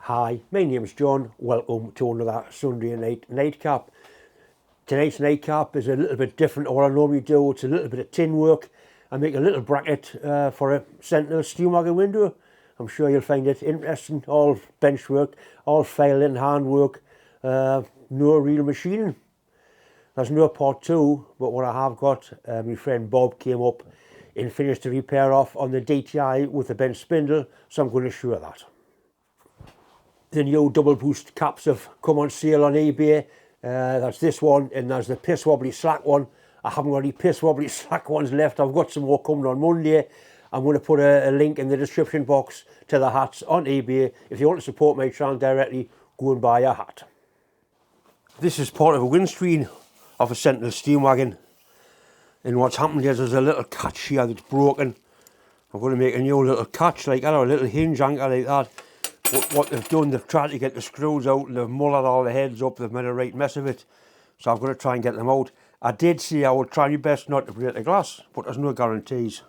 Hi, my name's John. Welcome to another Sunday night nightcap. Tonight's nightcap is a little bit different to what I normally do. It's a little bit of tin work. I make a little bracket for a Sentinel steam wagon window. I'm sure you'll find it interesting. All bench work, all filing, handwork, no real machining. There's no part two, but what I have got, my friend Bob came up and finished the repair off on the DTI with the bent spindle, so I'm going to show that. The new double boost caps have come on sale on eBay. That's this one, and there's the piss-wobbly slack one. I haven't got any piss-wobbly slack ones left. I've got some more coming on Monday. I'm going to put a link in the description box to the hats on eBay. If you want to support my channel directly, go and buy a hat. This is part of a windscreen of a Sentinel steam wagon. And what's happened is there's a little catch here that's broken. I'm going to make a new little catch like that, or a little hinge anchor like that. What they've done, they've tried to get the screws out and they've mullered all the heads up. They've made a right mess of it. So I'm going to try and get them out. I did say I would try my best not to break the glass, but there's no guarantees.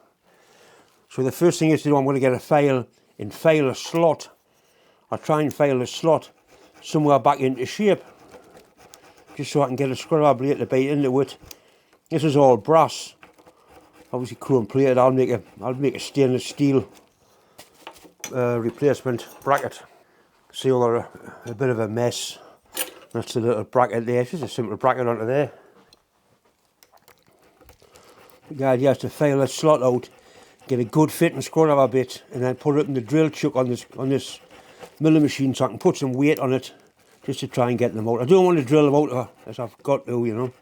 So the first thing is to do, I'm going to get a file and file a slot. I'll try and file a slot somewhere back into shape, just so I can get a screw blade to bite into it. This is all brass, obviously chrome plated. I'll make a stainless steel replacement bracket. See, they're a bit of a mess. That's the little bracket there. It's just a simple bracket onto there. The idea is to file a slot out, get a good fitting screwdriver bit, and then put it in the drill chuck on this milling machine, so I can put some weight on it just to try and get them out. I don't want to drill them out as I've got to, you know.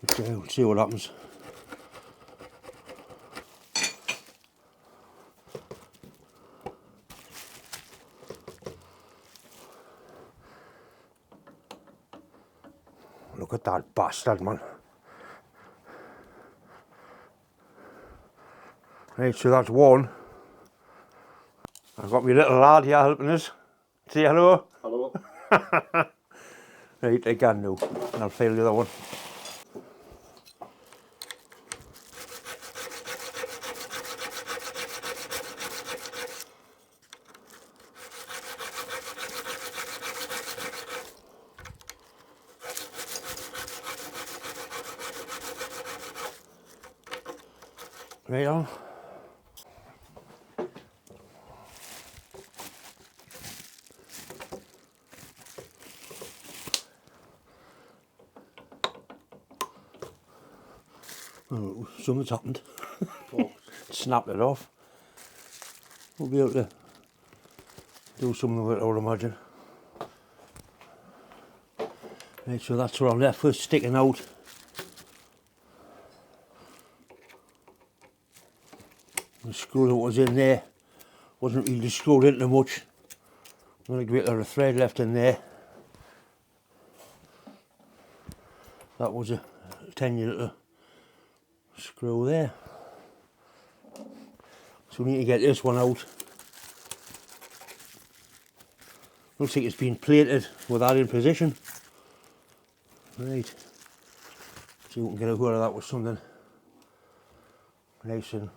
But, we'll see what happens. Look at that bastard, man. Right, so that's one. I've got my little lad here helping us. Say hello. Hello. Right, again now. I'll file the other one. Right on. Oh, something's happened. Oh. Snapped it off. We'll be able to do something with it, I would imagine. Right, so that's what I'm left with, sticking out. The screw that was in there wasn't really screwed into much. Not a great lot of thread left in there. That was a tiny little screw there. So we need to get this one out. Looks like it's been plated with that in position. Right. See if we can get a hold of that with something nice, and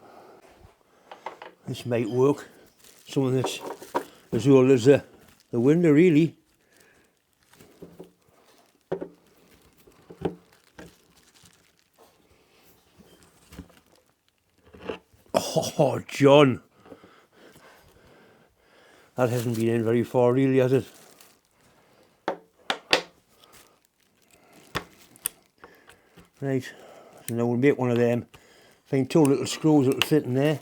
this might work. Something that's as old as the window, really. Oh, John. That hasn't been in very far, really, has it? Right, so now we'll make one of them. Find two little screws that'll fit in there,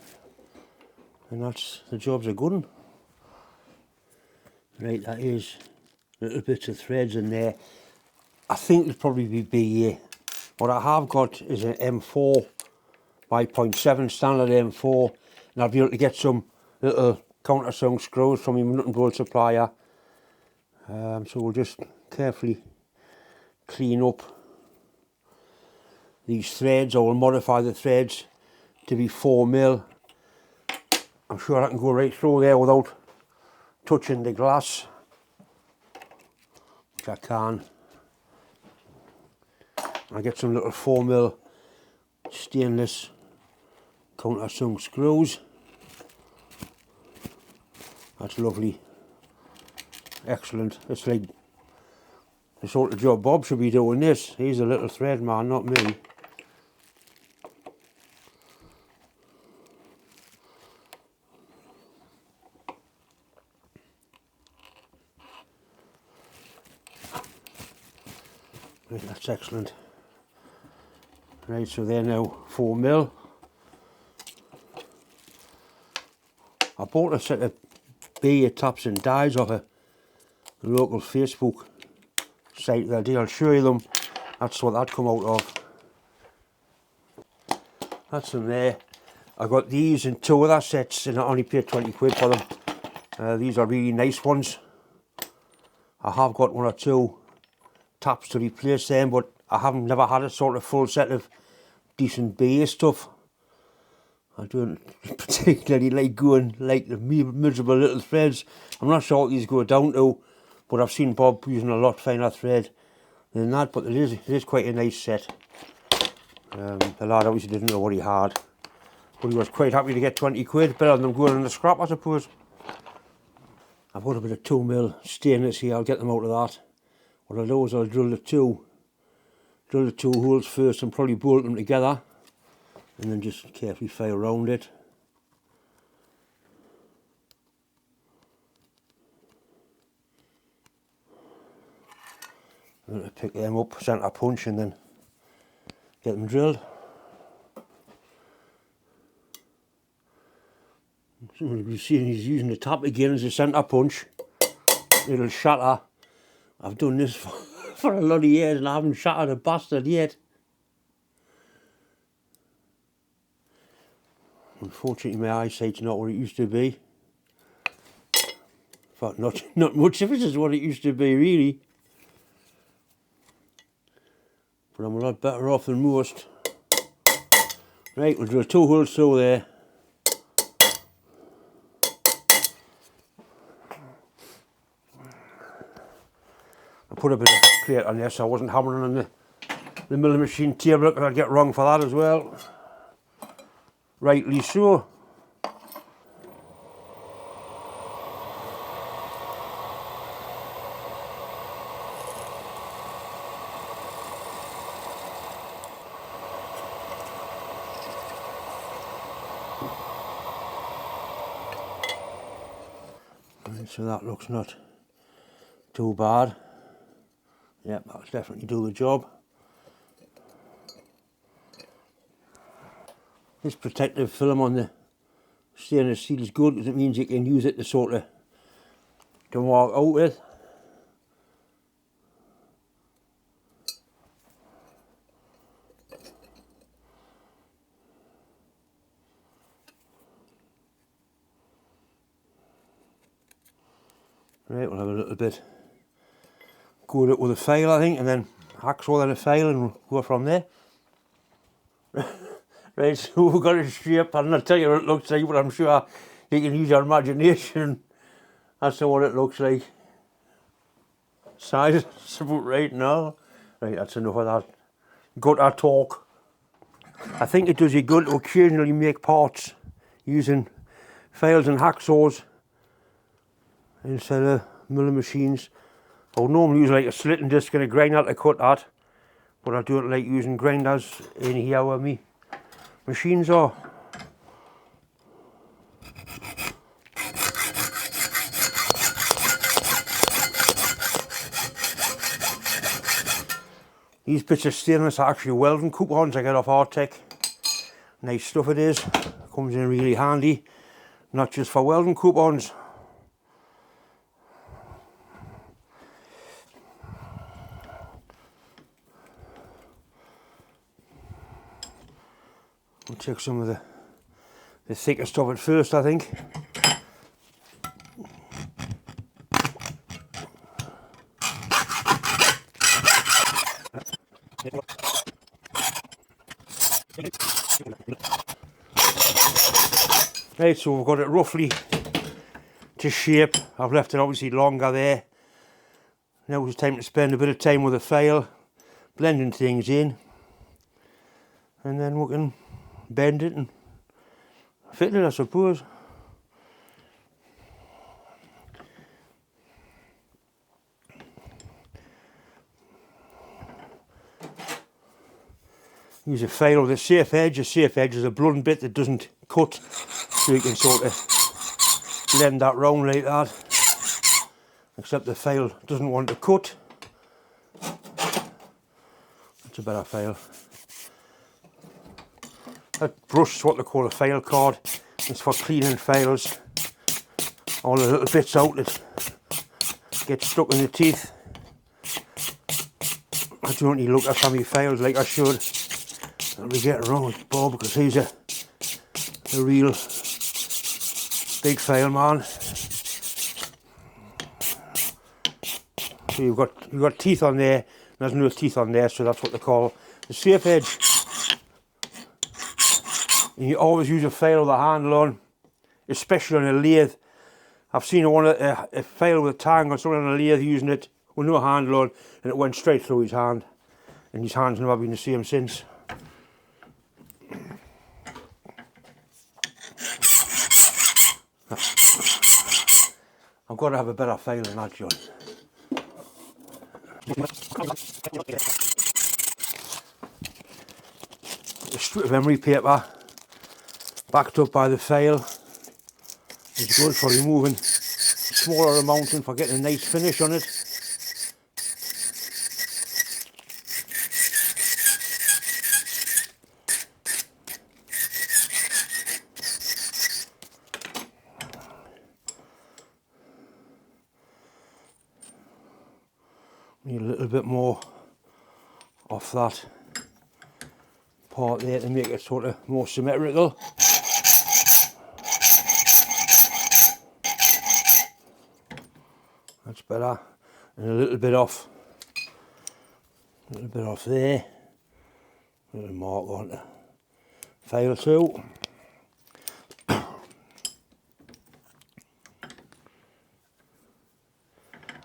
and that's the job's a good one. Right, that is little bits of threads in there. I think it'll probably be BA. What I have got is an M4 by 0.7 standard M4, and I'll be able to get some little countersunk screws from my nut and bolt supplier. So we'll just carefully clean up these threads. I will modify the threads to be 4mm. I'm sure I can go right through there without touching the glass, which I can. I get some little 4mm stainless countersunk screws. That's lovely. excellent. It's like the sort of job Bob should be doing this. He's a little thread man, not me. Right, that's excellent. Right, so they're now 4mm. I bought a set of beer taps and dies off a local Facebook site that I'll show you them. That's what that come out of. That's them there. I got these in 2 other sets and I only paid 20 quid for them. These are really nice ones. I have got 1 or 2 taps to replace them, but I haven't never had a sort of full set of decent beer stuff. I don't particularly like going like the miserable little threads. I'm not sure what these go down to, but I've seen Bob using a lot finer thread than that, but it is quite a nice set. The lad obviously didn't know what he had, but he was quite happy to get 20 quid, better than them going in the scrap, I suppose. I've got a bit of 2mm stainless here. I'll get them out of that. What I'll do is I'll drill the two holes first and probably bolt them together, and then just carefully file around it. I'm going to pick them up, centre punch, and then get them drilled. Someone will be seeing he's using the tap again as a centre punch. It'll shatter. I've done this for a lot of years and I haven't shattered a bastard yet. Unfortunately my eyesight's not what it used to be. In fact, not much of it is what it used to be really. But I'm a lot better off than most. Right, we'll drill 2 holes through there. I put a bit of plate on there so I wasn't hammering on the milling machine table, because I'd get wrong for that as well. Rightly so. Right, so that looks not too bad. Yep, that'll definitely do the job. This protective film on the stainless steel is good because it means you can use it to sort of walk out with. Right, we'll have a little bit. Go it with a file, I think, and then hacksaw then a file, and we'll go from there. Right, so we've got a shape. I'm not telling you what it looks like, but I'm sure you can use your imagination. That's what it looks like. Size is about right now. Right, that's enough of that gutter talk. I think it does you good to occasionally make parts using files and hacksaws instead of milling machines. I would normally use like a slitting disc and a grinder to cut that, but I don't like using grinders in here where my machines are. These bits of stainless are actually welding coupons I get off Artec. Nice stuff it is. Comes in really handy, not just for welding coupons. We'll take some of the thicker stuff at first, I think. Right, so we've got it roughly to shape. I've left it obviously longer there. Now it's time to spend a bit of time with a file, blending things in, and then we can bend it and fit it, I suppose. Use a file with a safe edge. A safe edge is a blunt bit that doesn't cut, so you can sort of blend that round like that. Except the file doesn't want to cut. That's a better file. That brush is what they call a file card. It's for cleaning files. All the little bits out that get stuck in the teeth. I don't need to look after my files like I should. I'll be getting wrong with Bob because he's a real big file man. So you've got teeth on there. There's no teeth on there, so that's what they call the safe edge. And you always use a file with a handle on, especially on a lathe. I've seen a file with a tang on someone on a lathe using it with no handle on, and it went straight through his hand. And his hand's never been the same since. I've got to have a better file than that, John. A strip of emery paper backed up by the file is good for removing smaller amounts and for getting a nice finish on it. Need a little bit more off that part there to make it sort of more symmetrical. That's better. And a little bit off there. A little mark on the file too.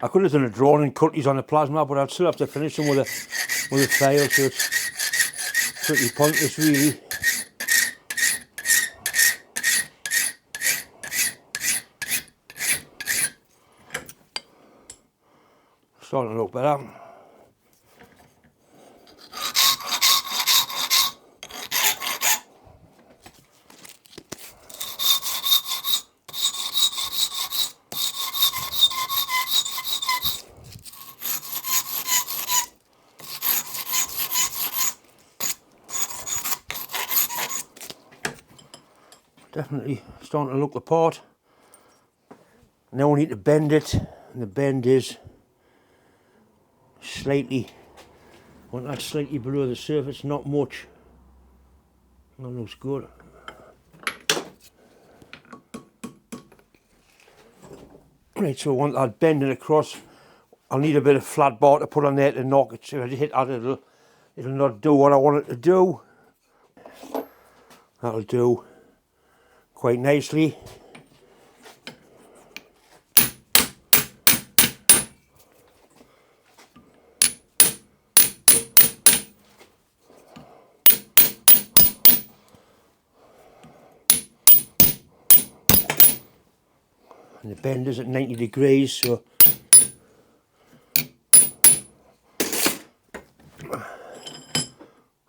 I could have done a drawing and cut these on the plasma, but I'd still have to finish them with a file, so it's pretty pointless really. Starting to look better. Definitely starting to look the part. Now we need to bend it, and the bend is slightly, I want that slightly below the surface, not much. That looks good. Right, so I want that bending across. I'll need a bit of flat bar to put on there to knock it. So if I hit that, it'll not do what I want it to do. That'll do quite nicely. And the bend is at 90 degrees, so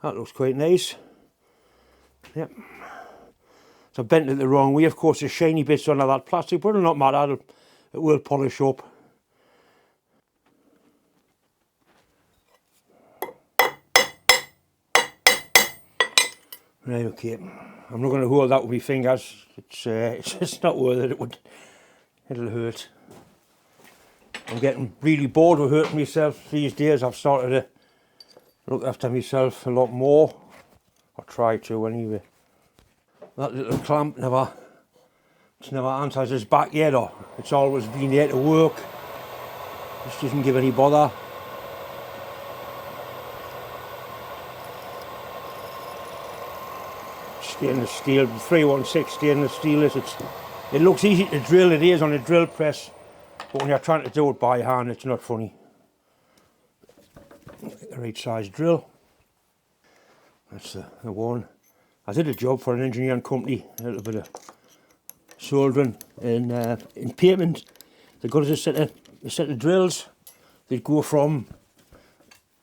that looks quite nice. Yep. So I bent it the wrong way. Of course, there's shiny bits on that plastic, but it'll not matter. It will polish up. Right, okay. I'm not going to hold that with my fingers. It's not worth it. It'll hurt. I'm getting really bored with hurting myself these days. I've started to look after myself a lot more. I try to anyway. That little clamp never answers its back yet, or it's always been there to work. Just doesn't give any bother. Stainless steel, 316 stainless steel is. It looks easy to drill, it is on a drill press, but when you're trying to do it by hand, it's not funny. The right size drill. That's the one. I did a job for an engineering company, a little bit of soldering in pavement. They got us a set of drills. They'd go from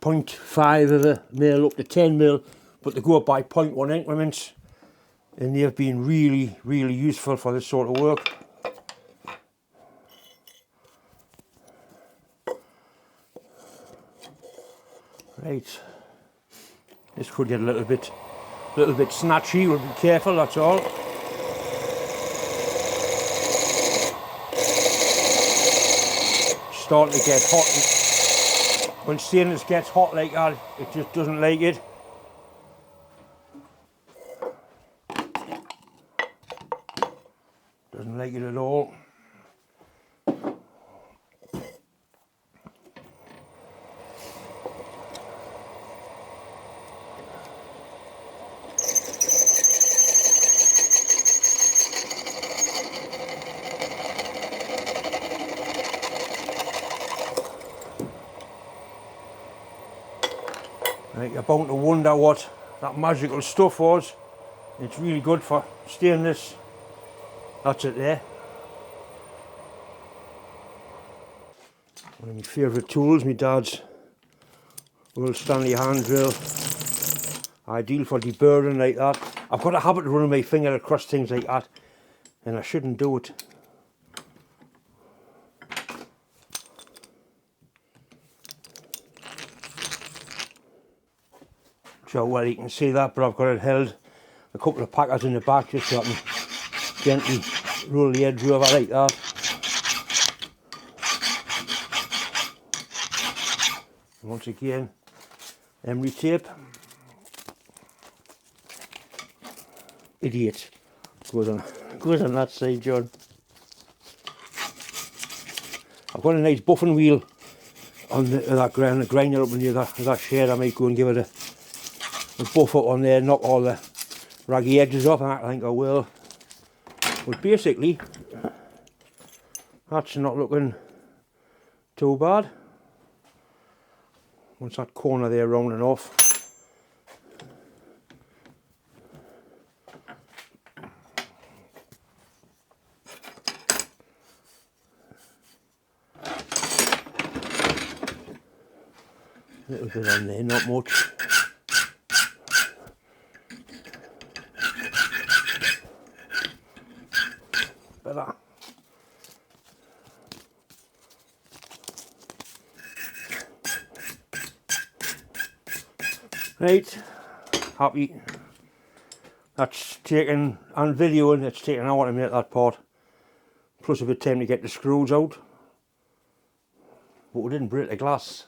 0.5 of a mil up to 10 mil, but they go by 0.1 increments, and they've been really, really useful for this sort of work. Right, this could get a little bit snatchy. We'll be careful, that's all. Starting to get hot. When stainless gets hot like that, it just doesn't like it. Doesn't like it at all. Right, you're bound to wonder what that magical stuff was. It's really good for stainless. That's it there. One of my favourite tools, my dad's little Stanley hand drill. Ideal for deburring like that. I've got a habit of running my finger across things like that, and I shouldn't do it. So well, you can see that, but I've got it held a couple of packers in the back just so I can gently roll the edge over like that. And once again, emery tape. Idiot. Goes on that side, John. I've got a nice buffing wheel on that grinder up near that shed. I might go and give it a buff up on there, knock all the raggy edges off, and I think I will. But basically, that's not looking too bad. Once that corner there rounding off. A little bit on there, not much. Better. Right, happy. That's taken, and videoing, it's taken an hour to make that part. Plus a bit of time to get the screws out. But we didn't break the glass.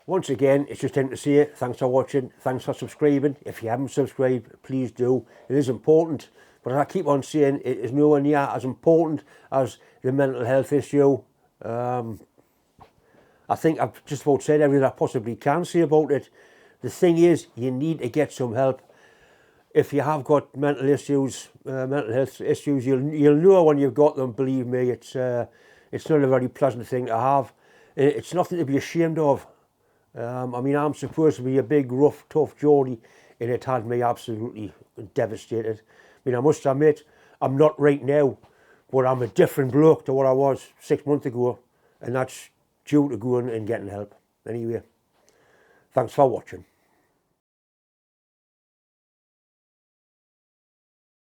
Once again, it's just time to say thanks for watching, thanks for subscribing. If you haven't subscribed, please do. It is important, but as I keep on saying, it is nowhere near as important as the mental health issue. I think I've just about said everything I possibly can say about it. The thing is, you need to get some help. If you have got mental issues, mental health issues, you'll know when you've got them. Believe me, it's not a very pleasant thing to have. It's nothing to be ashamed of. I mean, I'm supposed to be a big, rough, tough Geordie, and it had me absolutely devastated. I mean, I must admit, I'm not right now, but I'm a different bloke to what I was 6 months ago, and that's due to going and getting help. Anyway, thanks for watching.